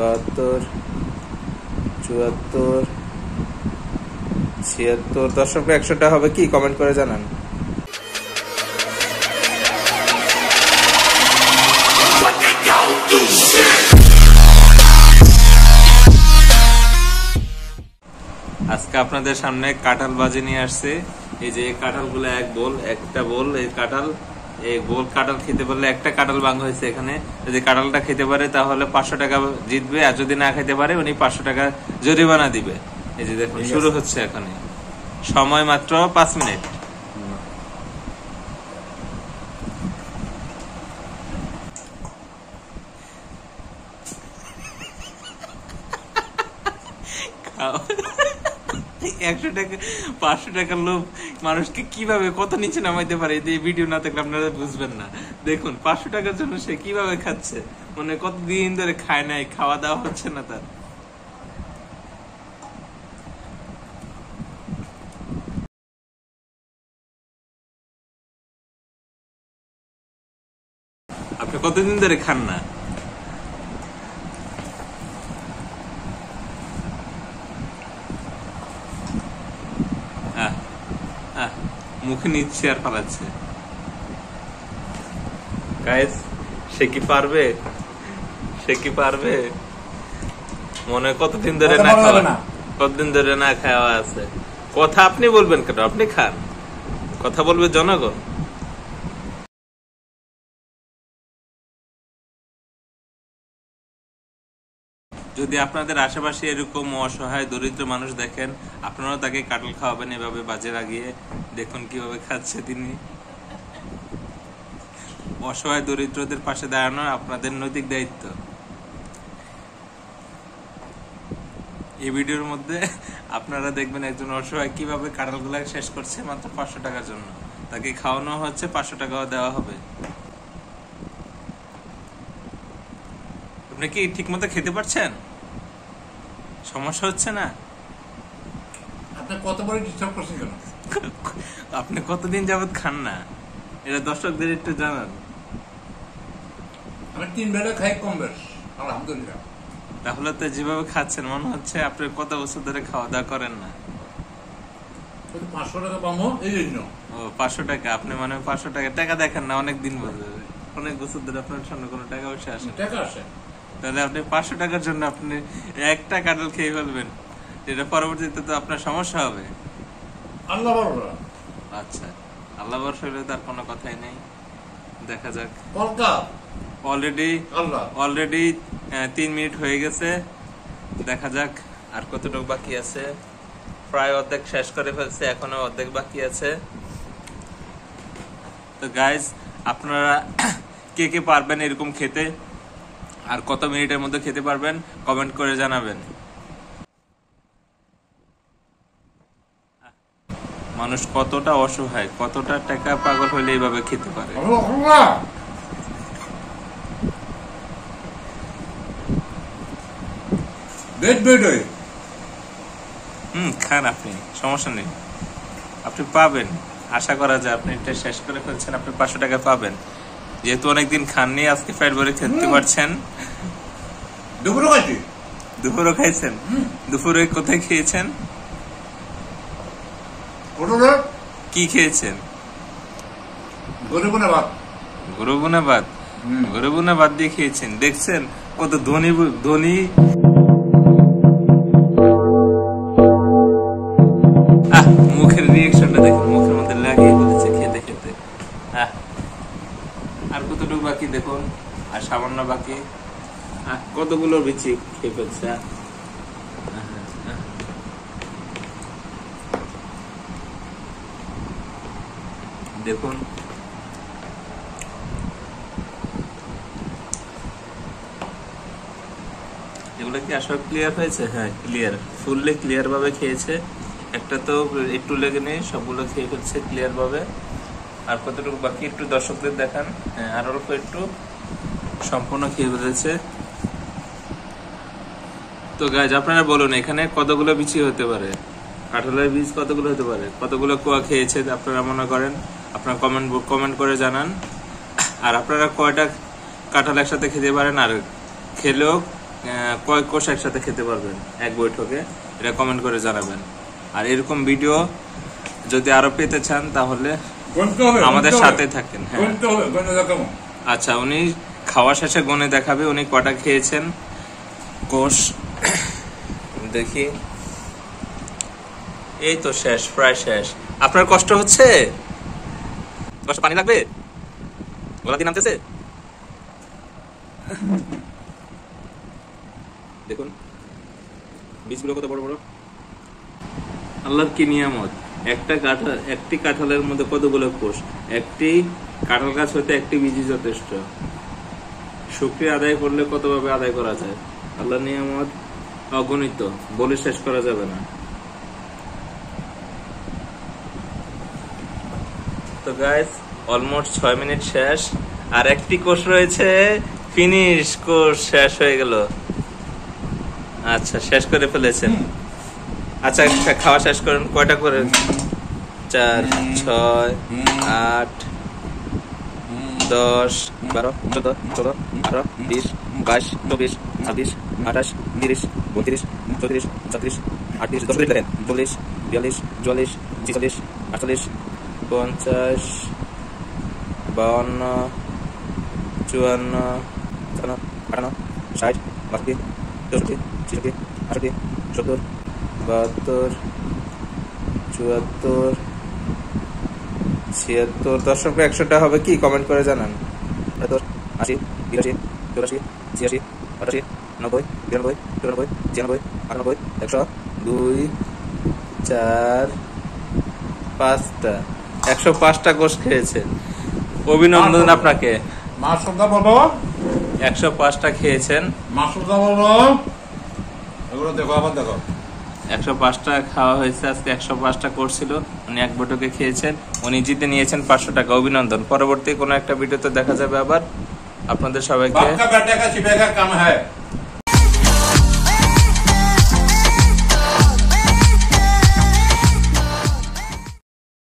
72, 74, 76। দর্শক 100টা হবে কি? কমেন্ট করে জানান। আজকে আপনাদের সামনে কাঁঠাল বাজি নিয়ে আসছে। এই যে কাঁঠালগুলো একটা বোল, এই গোল কাঁঠাল খেতে পারলে একটা কাঁঠাল ভাঙা হয়েছে এখানে। যদি কাঁঠালটা খেতে পারে তাহলে 500 টাকা জিতবে, আর যদি না খেতে পারে উনি 500 টাকা জরিমানা দিবে। এই যে দেখুন শুরু হচ্ছে এখানে, সময় মাত্র 5 মিনিট। খাও 100 টাকা 500 টাকার লোভ মানুষকে কিভাবে কত নিচে নামাইতে পারে, এই ভিডিও না দেখলে আপনারা বুঝবেন না। দেখুন 500 টাকার জন্য সে কিভাবে খাচ্ছে, মানে কতদিন ধরে খায় নাই, খাওয়া দাওয়া হচ্ছে না তার। আপনি কতদিন ধরে খান না? মুখে নিচ্ছে আর পালাচ্ছে। গাইস সে কি পারবে? মনে কতদিন ধরে না খাওয়া, কতদিন ধরে না খাওয়া আছে। কথা আপনি বলবেন কেন? আপনি খান, কথা বলবে জনগণ। যদি আপনাদের আশেপাশে এরকম অসহায় দরিদ্র মানুষ দেখেন, আপনারাও তাকে কাঁঠাল খাওয়াবেন এভাবে বাজে লাগিয়ে। দেখুন কিভাবে খাচ্ছে তিনি। অসহায় দরিদ্রদের পাশে দাঁড়ানো আপনাদের নৈতিক দায়িত্ব। এই ভিডিওর মধ্যে আপনারা দেখবেন একজন অসহায় কিভাবে কাঁঠালগুলা শেষ করছে মাত্র 500 টাকার জন্য। তাকে খাওয়ানো হচ্ছে, 500 টাকাও দেওয়া হবে। আপনি কি ঠিক মতো খেতে পারছেন? সমস্যা হচ্ছে না? আপনি কতবার ডিস্টার্ব করছেন কেন? আপনি কতদিন যাবত খান না, এটা দর্শকদের একটু জানান। আমি 3 বেলা খাই, কম বেশ আলহামদুলিল্লাহ। তাহলে তো যেভাবে খাচ্ছেন মনে হচ্ছে আপনি কত বছর ধরে খাওয়া দাওয়া করেন না। 500 টাকা পাবো এই জন্য। ও 500 টাকা, আপনি মানে 500 টাকা দেখেন না অনেক দিন ধরে, অনেক বছর ধরে আপনার সামনে কোনো টাকা পয়সা আসে? টাকা আসে। তাহলে আপনি 500 টাকার জন্য আপনি একটা কাঁঠাল খেয়ে ফেলবেন, এটা পরবর্তীতে তো আপনার সমস্যা হবে। আল্লাহ ভরসা। আচ্ছা, আল্লাহ ভরসা হলে তার কোনো কথাই নেই। দেখা যাক। অলরেডি 3 মিনিট হয়ে গেছে। দেখা যাক আর কতটুকু বাকি আছে। প্রায় অর্ধেক শেষ করে ফেলছে, এখনো অর্ধেক বাকি আছে। তো গাইজ আপনারা কে কে পারবেন এরকম খেতে, আর কত মিনিটের মধ্যে খেতে পারবেন কমেন্ট করে জানাবেন। মানুষ কতটা অসহায়, কতটা টাকা পাগল হলে এইভাবে খেতে পারে। খান আপনি, সমস্যা নেই, আপনি পাবেন। আশা করা যায় আপনি এটা শেষ করে ফেলছেন, আপনি 500 টাকা পাবেন। যেহেতু অনেকদিন খাননি, আজকে পেট ভরে খেতে পারছেন। দুপুরও খাইছেন? দুপুরে কোথায় খেয়েছেন? কি খেয়েছেন? গরু বোনা ভাত। গরু বোনা ভাত দিয়ে খেয়েছেন। দেখছেন কত ধনী। মুখের রিয়েকশনটা দেখুন, মুখের মধ্যে লাগিয়ে ফেলেছে খেতে খেতে। আর কতটুকু বাকি দেখুন, আর সামান্য বাকি। কতগুলো বিচি খেয়ে ফেলছে। দেখুন এগুলো কি আসলে ক্লিয়ার হয়েছে? হ্যাঁ ক্লিয়ার, ফুললি ক্লিয়ার ভাবে খেয়েছে। একটা তো একটু লেগে নেই, সবগুলো খেয়ে ফেলছে ক্লিয়ার ভাবে। আর কতটুকু বাকি একটু দর্শকদের দেখান। হ্যাঁ আর অল্প একটু, সম্পূর্ণ খেয়ে ফেলেছে। তো গাইজ আপনারা বলুন এখানে কতগুলো বিচি হতে পারে, কাঁঠালের বীজ কতগুলো হতে পারে, কতগুলো কোয়া খেয়েছে আপনারা মনে করেন? আপনারা কমেন্ট করে জানান। আর আপনারা কয়টা কাঁঠাল একসাথে খেতে পারেন, আর খেলেও কয় কোষ একসাথে খেতে পারবেন এক বৈঠকে, এটা কমেন্ট করে জানাবেন। আর এরকম ভিডিও যদি আরো পেতে চান তাহলে গুনতে হবে, আমাদের গুনতে সাথে হবে। থাকেন। হ্যাঁ, গুনতে হবে, গুনে দেখাবো। আচ্ছা, উনি খাওয়া শেষে গনে দেখাবে উনি কটা খেয়েছেন কোষ। দেখি, এই তো শেষ, প্রায় শেষ। আপনার কষ্ট হচ্ছে? কষ্ট, পানি লাগবে? গলা দিয়ে নামতেছে? দেখুন বীজগুলো কত বড় বড়। আল্লাহর কি নিয়ামত, একটি কাঁঠালের মধ্যে কতগুলো কোষ। একটি কাঁঠাল গাছ হতে একটি বীজই যথেষ্ট। শুকরিয়া আদায় করলে কতভাবে আদায় করা যায়। আল্লাহর নিয়ামত অগণিত, বলে শেষ করা যাবে না। তো গাইস, অলমোস্ট 6 মিনিট শেষ, আর একটি কোষ রয়েছে, ফিনিশ, কোষ শেষ হয়ে গেল। আচ্ছা, শেষ করে ফেলেছেন। আচ্ছা, খাওয়া শেষ করেন। কয়টা করে? 4, 6, 8, 10, 12, 14, 14, 18, 20, 22, 24, 26, 28, 30, 32, 34, 36, 38, 40, 42, 43, 44, 46, 48, 50, 52, 54, 55, 58, 60, 62, 63, 64, 68, 70, 72, 74, 76। দর্শক 100টা হবে কি? কমেন্ট করে জানান। 80, 82, 83, 84, 86, 88, 90, 92, 94, 96, 98, 100, 2, 4, 5টা, 105টা কোষ খেয়েছেন। অভিনন্দন আপনাকে। মাসুদা বলো, 105টা খেয়েছেন। মাসুদা বলো, এগুলো দেখো, আবার দেখো। 105টা খাওয়া হয়েছে আজকে। 105টা কোর্স ছিল, উনি এক বৈঠকে খেয়েছেন। উনি জিতে নিয়েছেন 500 টাকা। অভিনন্দন। পরবর্তী কোনো একটা ভিডিওতে দেখা যাবে আবার। আপনাদের সবাইকে बाप का बेटे का छिपेगा कम है।